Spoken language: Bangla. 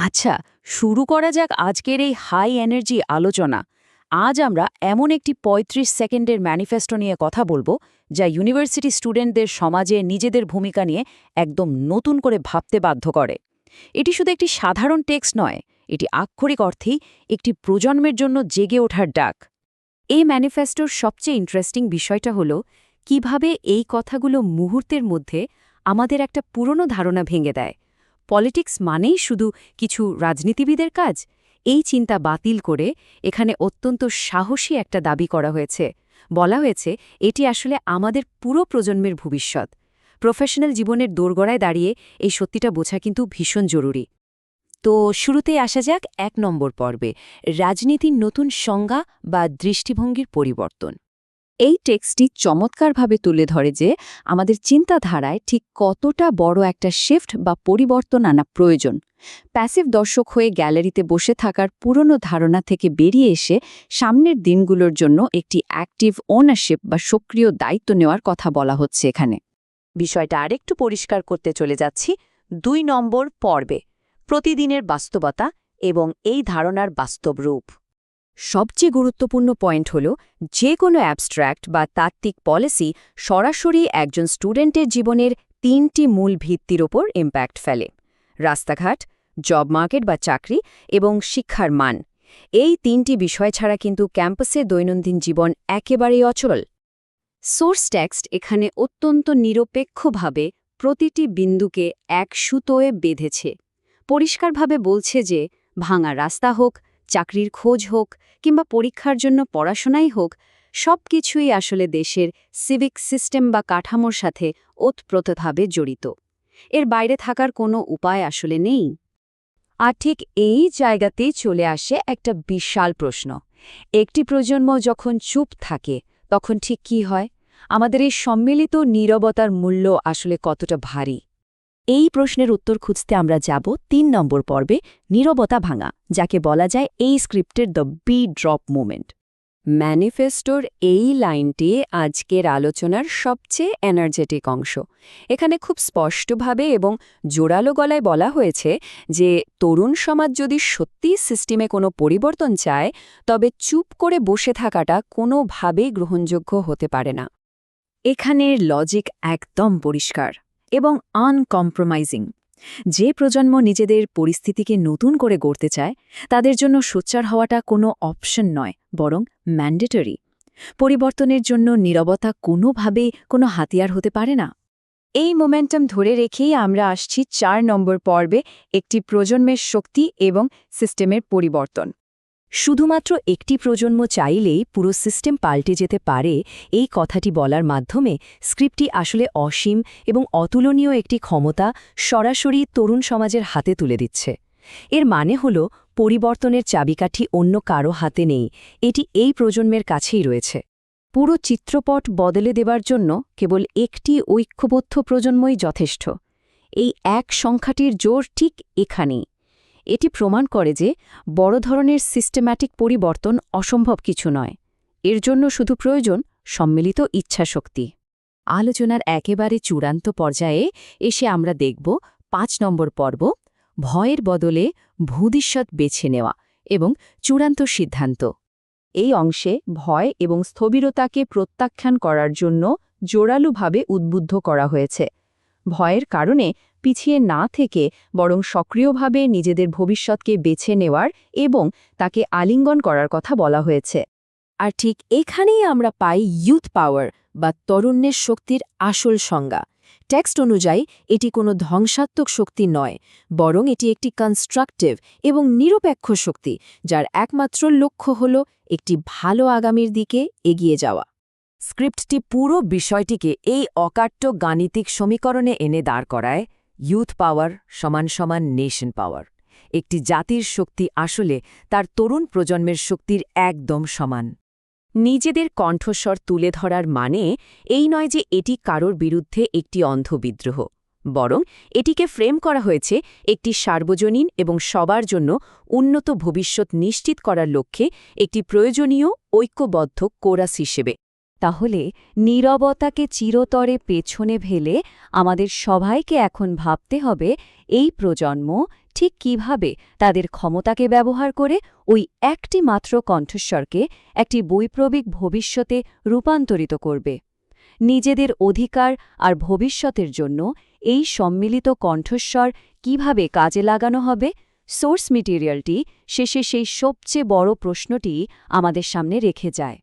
আচ্ছা, শুরু করা যাক আজকের এই হাই এনার্জি আলোচনা। আজ আমরা এমন একটি ৩৫ সেকেন্ডের ম্যানিফেস্টো নিয়ে কথা বলবো, যা ইউনিভার্সিটি স্টুডেন্টদের সমাজে নিজেদের ভূমিকা নিয়ে একদম নতুন করে ভাবতে বাধ্য করে। এটি শুধু একটি সাধারণ টেক্সট নয়, এটি আক্ষরিক অর্থেই একটি প্রজন্মের জন্য জেগে ওঠার ডাক। এই ম্যানিফেস্টোর সবচেয়ে ইন্টারেস্টিং বিষয়টা হলো কিভাবে এই কথাগুলো মুহূর্তের মধ্যে আমাদের একটা পুরনো ধারণা ভেঙে দেয়। পলিটিক্স মানেই শুধু কিছু রাজনীতিবিদের কাজ, এই চিন্তা বাতিল করে এখানে অত্যন্ত সাহসী একটা দাবি করা হয়েছে। বলা হয়েছে এটি আসলে আমাদের পুরো প্রজন্মের ভবিষ্যৎ। প্রফেশনাল জীবনের দোরগড়ায় দাঁড়িয়ে এই সত্যিটা বোঝা কিন্তু ভীষণ জরুরি। তো শুরুতেই আসা যাক ১ নম্বর পর্বে, রাজনীতির নতুন সংজ্ঞা বা দৃষ্টিভঙ্গির পরিবর্তন। এই টেক্সটটি চমৎকারভাবে তুলে ধরে যে আমাদের চিন্তাধারায় ঠিক কতটা বড় একটা শিফট বা পরিবর্তন আনা প্রয়োজন। প্যাসিভ দর্শক হয়ে গ্যালারিতে বসে থাকার পুরনো ধারণা থেকে বেরিয়ে এসে সামনের দিনগুলোর জন্য একটি অ্যাক্টিভ ওনারশিপ বা সক্রিয় দায়িত্ব নেওয়ার কথা বলা হচ্ছে এখানে। বিষয়টা আরেকটু পরিষ্কার করতে চলে যাচ্ছি ২ নম্বর পর্বে, প্রতিদিনের বাস্তবতা এবং এই ধারণার বাস্তব রূপ। সবচেয়ে গুরুত্বপূর্ণ পয়েন্ট হল, যে কোনো অ্যাবস্ট্র্যাক্ট বা তাত্ত্বিক পলিসি সরাসরি একজন স্টুডেন্টের জীবনের ৩টি মূল ভিত্তির ওপর ইম্প্যাক্ট ফেলে: রাস্তাঘাট, জব মার্কেট বা চাকরি এবং শিক্ষার মান। এই ৩টি বিষয় ছাড়া কিন্তু ক্যাম্পাসের দৈনন্দিন জীবন একেবারেই অচল। সোর্স টেক্সট এখানে অত্যন্ত নিরপেক্ষভাবে প্রতিটি বিন্দুকে এক সুতোয় বেঁধেছে। পরিষ্কারভাবে বলছে যে ভাঙা রাস্তা হোক, চাকরির খোঁজ হোক কিংবা পরীক্ষার জন্য পড়াশোনাই হোক, সব কিছুই আসলে দেশের সিভিক সিস্টেম বা কাঠামোর সাথে ওতপ্রোতভাবে জড়িত। এর বাইরে থাকার কোনো উপায় আসলে নেই। আর ঠিক এই জায়গাতেই চলে আসে একটা বিশাল প্রশ্ন: একটি প্রজন্ম যখন চুপ থাকে তখন ঠিক কি হয়? আমাদের এই সম্মিলিত নীরবতার মূল্য আসলে কতটা ভারী? এই প্রশ্নের উত্তর খুঁজতে আমরা যাব ৩ নম্বর পর্বে, নীরবতা ভাঙা, যাকে বলা যায় এই স্ক্রিপ্টের দ্য বি ড্রপ মোমেন্ট। ম্যানিফেস্টোর এই লাইনটি আজকের আলোচনার সবচেয়ে এনার্জেটিক অংশ। এখানে খুব স্পষ্টভাবে এবং জোরালো গলায় বলা হয়েছে যে তরুণ সমাজ যদি সত্যিই সিস্টেমে কোনো পরিবর্তন চায়, তবে চুপ করে বসে থাকাটা কোনোভাবেই গ্রহণযোগ্য হতে পারে না। এখানের লজিক একদম পরিষ্কার এবং আনকম্প্রোমাইজিং। যে প্রজন্ম নিজেদের পরিস্থিতিকে নতুন করে গড়তে চায়, তাদের জন্য সোচ্চার হওয়াটা কোনো অপশন নয়, বরং ম্যান্ডেটরি। পরিবর্তনের জন্য নীরবতা কোনোভাবেই কোনো হাতিয়ার হতে পারে না। এই মোমেন্টাম ধরে রেখেই আমরা আসছি ৪ নম্বর পর্বে, একটি প্রজন্মের শক্তি এবং সিস্টেমের পরিবর্তন। শুধুমাত্র একটি প্রজন্ম চাইলেই পুরো সিস্টেম পাল্টে যেতে পারে, এই কথাটি বলার মাধ্যমে স্ক্রিপ্টটি আসলে অসীম এবং অতুলনীয় একটি ক্ষমতা সরাসরি তরুণ সমাজের হাতে তুলে দিচ্ছে। এর মানে হল, পরিবর্তনের চাবিকাঠি অন্য কারো হাতে নেই, এটি এই প্রজন্মের কাছেই রয়েছে। পুরো চিত্রপট বদলে দেবার জন্য কেবল একটি ঐক্যবদ্ধ প্রজন্মই যথেষ্ট। এই এক সংখ্যাটির জোর ঠিক এখানেই। এটি প্রমাণ করে যে বড় ধরনের সিস্টেম্যাটিক পরিবর্তন অসম্ভব কিছু নয়। এর জন্য শুধু প্রয়োজন সম্মিলিত ইচ্ছাশক্তি। আলোচনার একেবারে চূড়ান্ত পর্যায়ে এসে আমরা দেখব ৫ নম্বর পর্ব, ভয়ের বদলে ভবিষ্যৎ বেছে নেওয়া এবং চূড়ান্ত সিদ্ধান্ত। এই অংশে ভয় এবং স্থবিরতাকে প্রত্যাখ্যান করার জন্য জোরালোভাবে উদ্বুদ্ধ করা হয়েছে। ভয়ের কারণে পিছিয়ে না থেকে বরং সক্রিয়ভাবে নিজেদের ভবিষ্যৎকে বেছে নেওয়ার এবং তাকে আলিঙ্গন করার কথা বলা হয়েছে। আর ঠিক এখানেই আমরা পাই ইউথ পাওয়ার বা তরুণের শক্তির আসল সংজ্ঞা। টেক্সট অনুযায়ী এটি কোনো ধ্বংসাত্মক শক্তি নয়, বরং এটি একটি কনস্ট্রাকটিভ এবং নিরপেক্ষ শক্তি, যার একমাত্র লক্ষ্য হল একটি ভালো আগামীর দিকে এগিয়ে যাওয়া। স্ক্রিপ্টটি পুরো বিষয়টিকে এই অকাট্য গাণিতিক সমীকরণে এনে দাঁড় করায়: ইউথ পাওয়ার সমান সমান নেশন পাওয়ার। একটি জাতির শক্তি আসলে তার তরুণ প্রজন্মের শক্তির একদম সমান। নিজেদের কণ্ঠস্বর তুলে ধরার মানে এই নয় যে এটি কারোর বিরুদ্ধে একটি অন্ধ বিদ্রোহ, বরং এটিকে ফ্রেম করা হয়েছে একটি সার্বজনীন এবং সবার জন্য উন্নত ভবিষ্যৎ নিশ্চিত করার লক্ষ্যে একটি প্রয়োজনীয় ঐক্যবদ্ধ কোরাস হিসেবে। তাহলে নীরবতাকে চিরতরে পেছনে ফেলে আমাদের সবাইকে এখন ভাবতে হবে, এই প্রজন্ম ঠিক কিভাবে তাদের ক্ষমতাকে ব্যবহার করে ওই একটি মাত্র কণ্ঠস্বরকে একটি বৈপ্লবিক ভবিষ্যতে রূপান্তরিত করবে। নিজেদের অধিকার আর ভবিষ্যতের জন্য এই সম্মিলিত কণ্ঠস্বর কিভাবে কাজে লাগানো হবে, সোর্স মেটেরিয়ালটি শেষে সেই সবচেয়ে বড় প্রশ্নটি আমাদের সামনে রেখে যায়।